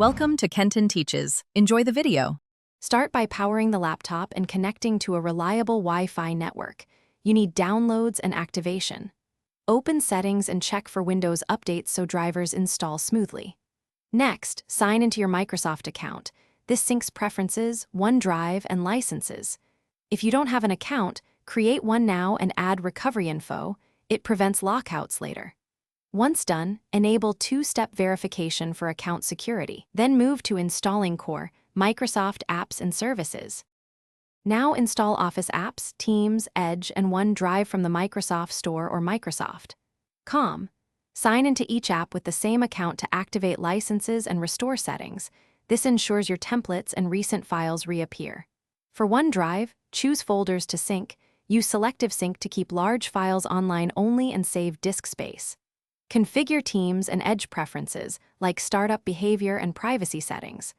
Welcome to Kenton Teaches. Enjoy the video. Start by powering the laptop and connecting to a reliable Wi-Fi network. You need downloads and activation. Open Settings and check for Windows updates so drivers install smoothly. Next, sign into your Microsoft account. This syncs preferences, OneDrive, and licenses. If you don't have an account, create one now and add recovery info. It prevents lockouts later. Once done, enable two-step verification for account security. Then move to installing core Microsoft apps and services. Now install Office apps, Teams, Edge, and OneDrive from the Microsoft Store or Microsoft.com. Sign into each app with the same account to activate licenses and restore settings. This ensures your templates and recent files reappear. For OneDrive, choose folders to sync. Use Selective Sync to keep large files online only and save disk space. Configure Teams and Edge preferences, like startup behavior and privacy settings.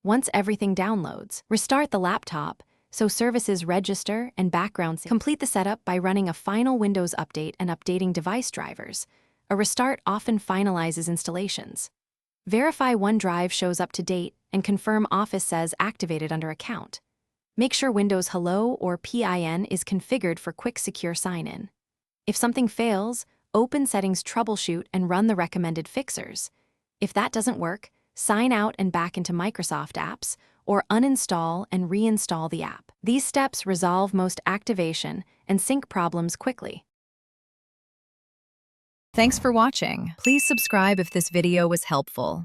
Once everything downloads, restart the laptop so services register and background sync. Complete the setup by running a final Windows update and updating device drivers. A restart often finalizes installations. Verify OneDrive shows up to date and confirm Office says activated under account. Make sure Windows Hello or PIN is configured for quick secure sign-in. If something fails, open Settings, troubleshoot, and run the recommended fixers. If that doesn't work, sign out and back into Microsoft apps, or uninstall and reinstall the app. These steps resolve most activation and sync problems quickly. Thanks for watching. Please subscribe if this video was helpful.